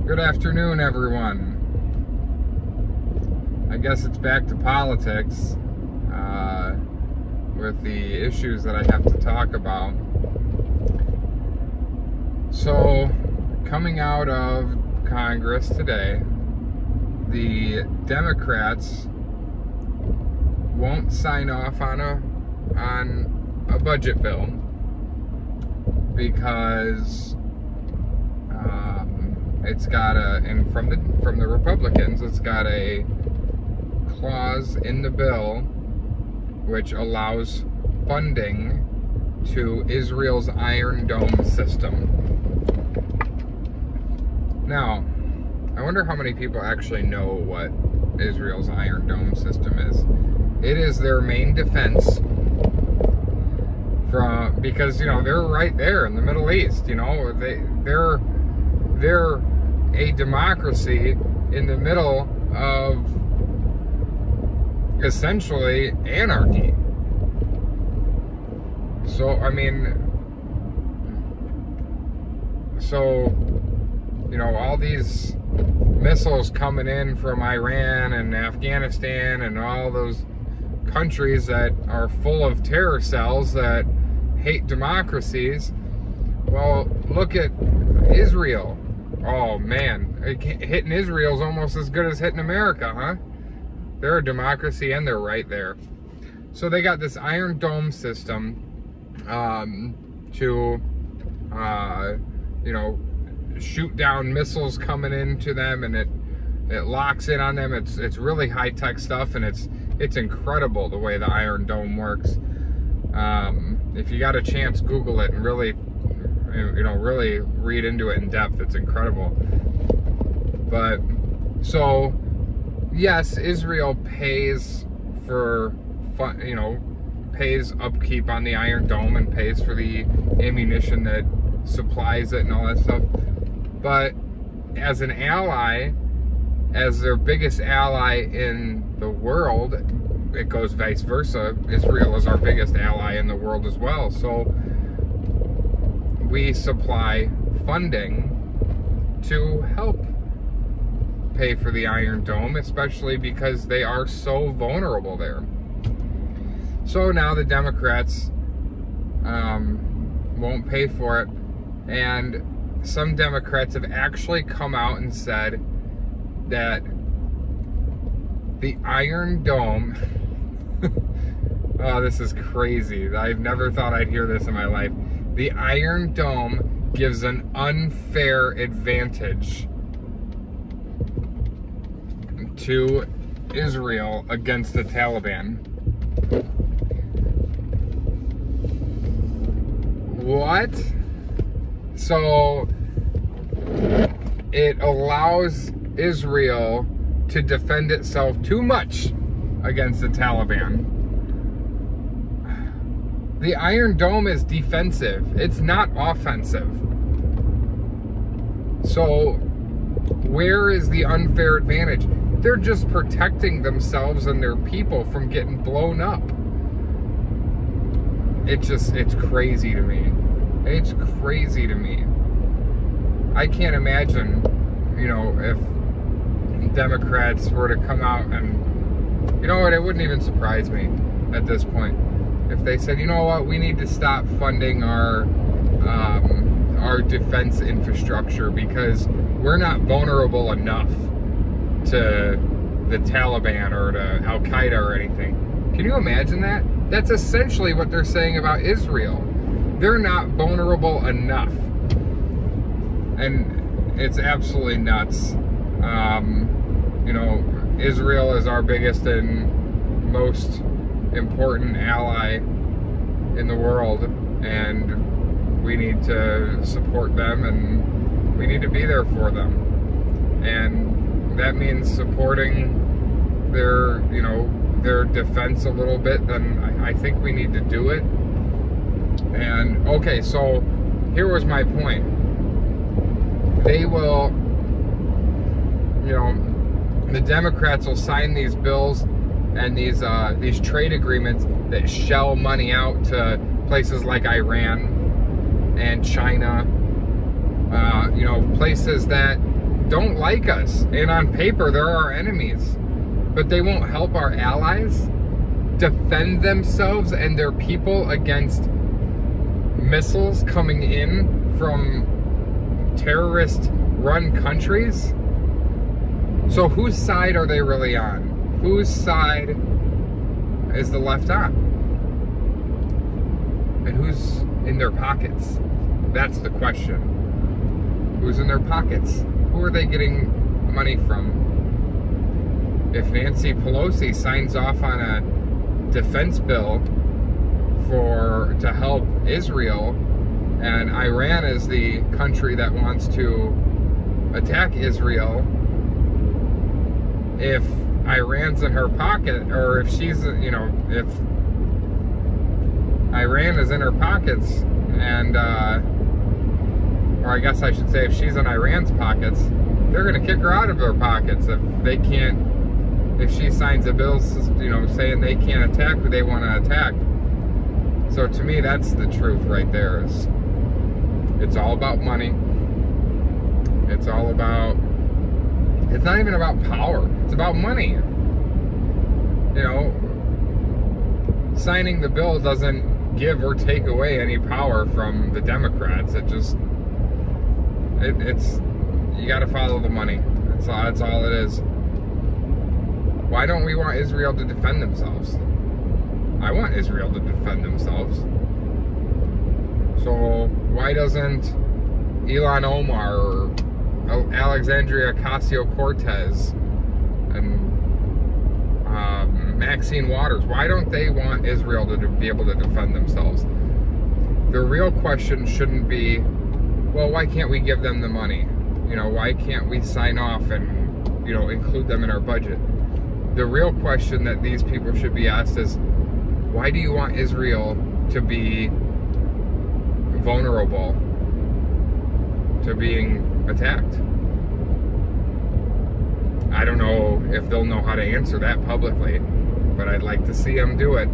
Good afternoon, everyone. I guess it's back to politics with the issues that I have to talk about. So, coming out of Congress today, the Democrats won't sign off on a budget bill because it's got and from the Republicans, it's got a clause in the bill which allows funding to Israel's Iron Dome system. Now, I wonder how many people actually know what Israel's Iron Dome system is. It is their main defense because they're right there in the Middle East. They're a democracy in the middle of essentially anarchy. So all these missiles coming in from Iran and Afghanistan and all those countries that are full of terror cells that hate democracies. Well, look at Israel. Oh man, hitting Israel is almost as good as hitting America, huh? They're a democracy and they're right there. So they got this Iron Dome system to shoot down missiles coming into them, and it locks in on them. It's really high-tech stuff, and it's incredible the way the Iron Dome works. If you got a chance, Google it and really read into it in depth. It's incredible. But so yes, Israel pays for pays upkeep on the Iron Dome and pays for the ammunition that supplies it and all that stuff. But as an ally, as their biggest ally in the world, it goes vice versa. Israel is our biggest ally in the world as well. So we supply funding to help pay for the Iron Dome, especially because they are so vulnerable there. So now the Democrats won't pay for it, and some Democrats have actually come out and said that the Iron Dome oh, this is crazy. I've never thought I'd hear this in my life. The Iron Dome gives an unfair advantage to Israel against the Taliban. What? So it allows Israel to defend itself too much against the Taliban. The Iron Dome is defensive. It's not offensive. So where is the unfair advantage? They're just protecting themselves and their people from getting blown up. It's crazy to me. It's crazy to me. I can't imagine, if Democrats were to come out and, it wouldn't even surprise me at this point. If they said, we need to stop funding our defense infrastructure because we're not vulnerable enough to the Taliban or to Al-Qaeda or anything. Can you imagine that? That's essentially what they're saying about Israel. They're not vulnerable enough. And it's absolutely nuts. Israel is our biggest and most important ally in the world, and we need to support them, and we need to be there for them. And that means supporting their defense a little bit, then I think we need to do it. And okay, so here was my point. They will, the Democrats will sign these bills and these trade agreements that shell money out to places like Iran and China, places that don't like us, and on paper they're our enemies, but they won't help our allies defend themselves and their people against missiles coming in from terrorist-run countries. So whose side are they really on? Whose side is the left on? And who's in their pockets? That's the question. Who's in their pockets? Who are they getting money from? If Nancy Pelosi signs off on a defense bill to help Israel, and Iran is the country that wants to attack Israel, if Iran's in her pocket, or if she's, you know, if Iran is in her pockets, and or I guess I should say if she's in Iran's pockets, they're gonna kick her out of their pockets if they can't, if she signs a bill, you know, saying they can't attack who they want to attack. So to me, that's the truth right there. It's all about money. It's all about, it's not even about power. It's about money. You know, signing the bill doesn't give or take away any power from the Democrats. It just, it's, you got to follow the money. That's all it is. Why don't we want Israel to defend themselves? I want Israel to defend themselves. So why doesn't Ilhan Omar or Alexandria Ocasio-Cortez and Maxine Waters, why don't they want Israel to be able to defend themselves? The real question shouldn't be, well, why can't we give them the money? You know, why can't we sign off and, you know, include them in our budget? The real question that these people should be asked is, why do you want Israel to be vulnerable to being attacked? I don't know if they'll know how to answer that publicly, but I'd like to see them do it.